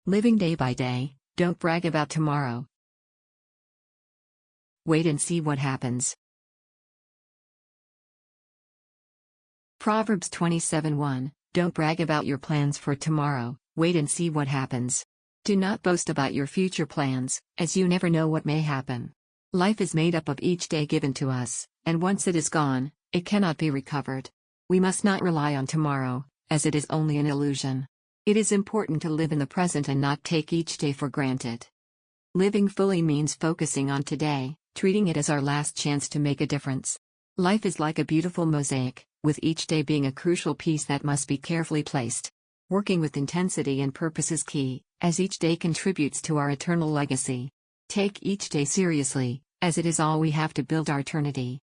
Living day by day, don't brag about tomorrow. Wait and see what happens. Proverbs 27:1, don't brag about your plans for tomorrow, wait and see what happens. Do not boast about your future plans, as you never know what may happen. Life is made up of each day given to us, and once it is gone, it cannot be recovered. We must not rely on tomorrow, as it is only an illusion. It is important to live in the present and not take each day for granted. Living fully means focusing on today, treating it as our last chance to make a difference. Life is like a beautiful mosaic, with each day being a crucial piece that must be carefully placed. Working with intensity and purpose is key, as each day contributes to our eternal legacy. Take each day seriously, as it is all we have to build our eternity.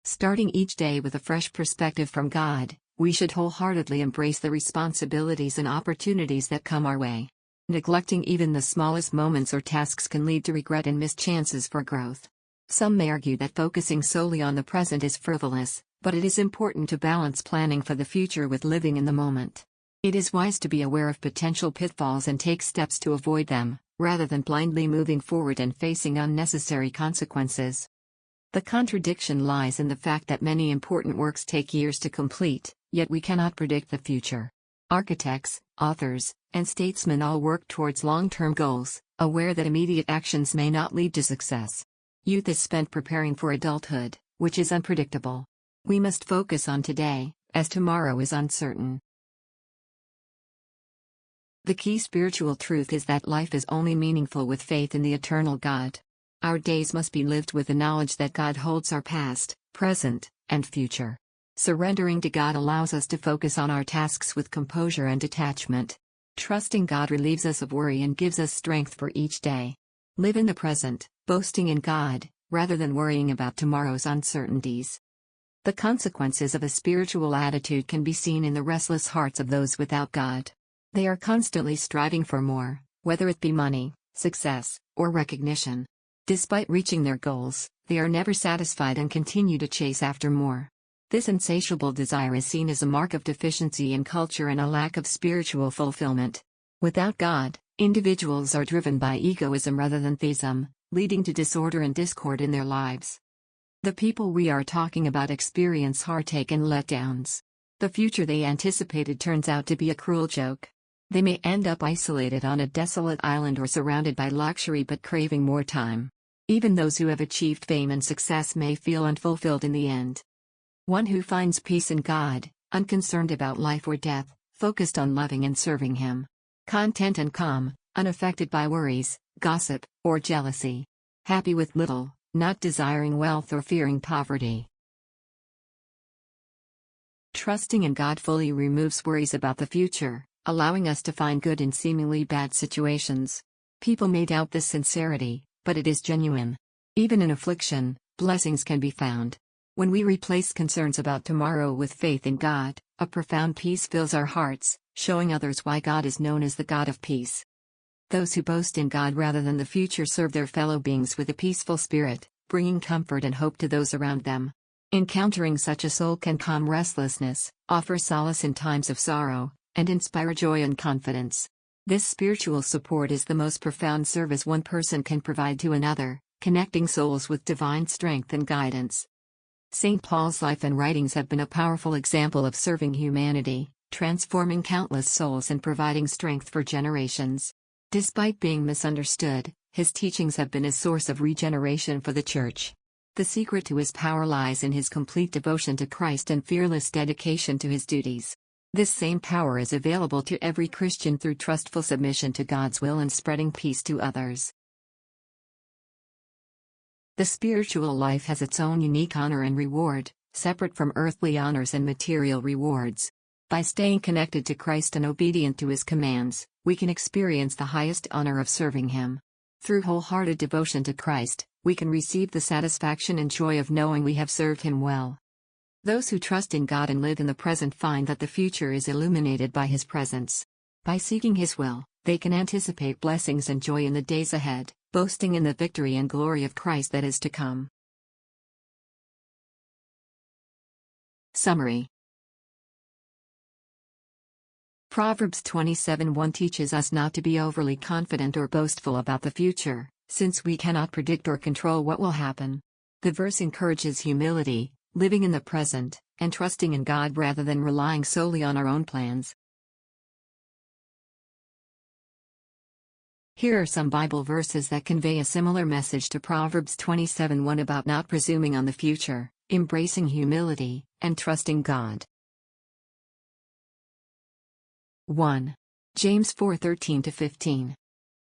Starting each day with a fresh perspective from God, we should wholeheartedly embrace the responsibilities and opportunities that come our way. Neglecting even the smallest moments or tasks can lead to regret and missed chances for growth. Some may argue that focusing solely on the present is frivolous, but it is important to balance planning for the future with living in the moment. It is wise to be aware of potential pitfalls and take steps to avoid them, rather than blindly moving forward and facing unnecessary consequences. The contradiction lies in the fact that many important works take years to complete, yet we cannot predict the future. Architects, authors, and statesmen all work towards long-term goals, aware that immediate actions may not lead to success. Youth is spent preparing for adulthood, which is unpredictable. We must focus on today, as tomorrow is uncertain. The key spiritual truth is that life is only meaningful with faith in the eternal God. Our days must be lived with the knowledge that God holds our past, present, and future. Surrendering to God allows us to focus on our tasks with composure and detachment. Trusting God relieves us of worry and gives us strength for each day. Live in the present, boasting in God, rather than worrying about tomorrow's uncertainties. The consequences of a spiritual attitude can be seen in the restless hearts of those without God. They are constantly striving for more, whether it be money, success, or recognition. Despite reaching their goals, they are never satisfied and continue to chase after more. This insatiable desire is seen as a mark of deficiency in culture and a lack of spiritual fulfillment. Without God, individuals are driven by egoism rather than theism, leading to disorder and discord in their lives. The people we are talking about experience heartache and letdowns. The future they anticipated turns out to be a cruel joke. They may end up isolated on a desolate island or surrounded by luxury but craving more time. Even those who have achieved fame and success may feel unfulfilled in the end. One who finds peace in God, unconcerned about life or death, focused on loving and serving Him. Content and calm, unaffected by worries, gossip, or jealousy. Happy with little, not desiring wealth or fearing poverty. Trusting in God fully removes worries about the future, allowing us to find good in seemingly bad situations. People may doubt this sincerity, but it is genuine. Even in affliction, blessings can be found. When we replace concerns about tomorrow with faith in God, a profound peace fills our hearts, showing others why God is known as the God of peace. Those who boast in God rather than the future serve their fellow beings with a peaceful spirit, bringing comfort and hope to those around them. Encountering such a soul can calm restlessness, offer solace in times of sorrow, and inspire joy and confidence. This spiritual support is the most profound service one person can provide to another, connecting souls with divine strength and guidance. St. Paul's life and writings have been a powerful example of serving humanity, transforming countless souls and providing strength for generations. Despite being misunderstood, his teachings have been a source of regeneration for the Church. The secret to his power lies in his complete devotion to Christ and fearless dedication to his duties. This same power is available to every Christian through trustful submission to God's will and spreading peace to others. The spiritual life has its own unique honor and reward, separate from earthly honors and material rewards. By staying connected to Christ and obedient to His commands, we can experience the highest honor of serving Him. Through wholehearted devotion to Christ, we can receive the satisfaction and joy of knowing we have served Him well. Those who trust in God and live in the present find that the future is illuminated by His presence. By seeking His will, they can anticipate blessings and joy in the days ahead, boasting in the victory and glory of Christ that is to come. Summary. Proverbs 27:1 teaches us not to be overly confident or boastful about the future, since we cannot predict or control what will happen. The verse encourages humility, living in the present, and trusting in God rather than relying solely on our own plans. Here are some Bible verses that convey a similar message to Proverbs 27:1 about not presuming on the future, embracing humility, and trusting God. 1. James 4:13-15.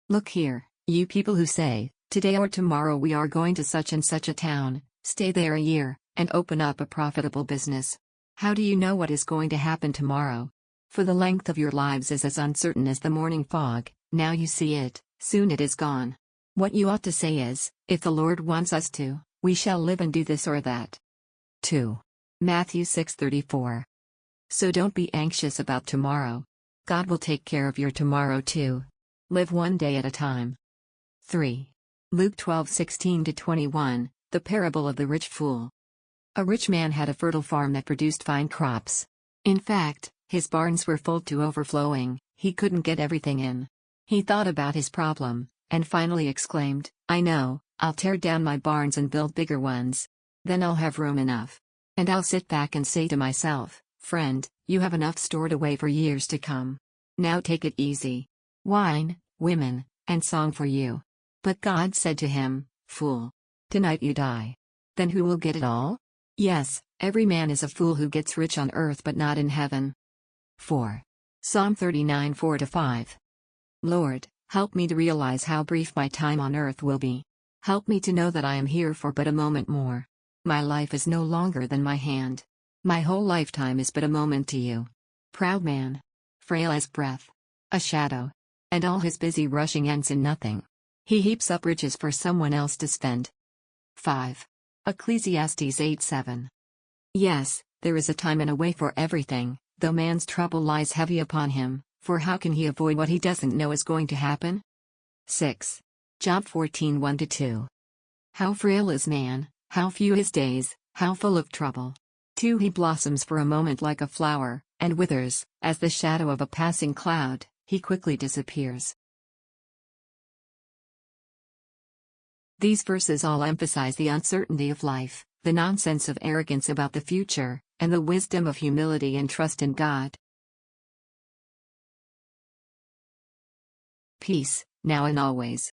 Look here, you people who say, "Today or tomorrow we are going to such and such a town, stay there a year, and open up a profitable business." How do you know what is going to happen tomorrow? For the length of your lives is as uncertain as the morning fog. Now you see it, soon it is gone. What you ought to say is, if the Lord wants us to, we shall live and do this or that. 2. Matthew 6:34. So don't be anxious about tomorrow. God will take care of your tomorrow too. Live one day at a time. 3. Luke 12:16-21, the parable of the rich fool. A rich man had a fertile farm that produced fine crops. In fact, his barns were full to overflowing, he couldn't get everything in. He thought about his problem, and finally exclaimed, "I know, I'll tear down my barns and build bigger ones. Then I'll have room enough. And I'll sit back and say to myself, friend, you have enough stored away for years to come. Now take it easy. Wine, women, and song for you." But God said to him, "Fool. Tonight you die. Then who will get it all? Yes, every man is a fool who gets rich on earth but not in heaven." 4. Psalm 39:4-5. Lord, help me to realize how brief my time on earth will be. Help me to know that I am here for but a moment more. My life is no longer than my hand. My whole lifetime is but a moment to you. Proud man. Frail as breath. A shadow. And all his busy rushing ends in nothing. He heaps up riches for someone else to spend. 5. Ecclesiastes 8:7. Yes, there is a time and a way for everything, though man's trouble lies heavy upon him, for how can he avoid what he doesn't know is going to happen? 6. Job 14:1-2. How frail is man, how few his days, how full of trouble. 2. He blossoms for a moment like a flower, and withers, as the shadow of a passing cloud, he quickly disappears. These verses all emphasize the uncertainty of life, the nonsense of arrogance about the future, and the wisdom of humility and trust in God. Peace, now and always.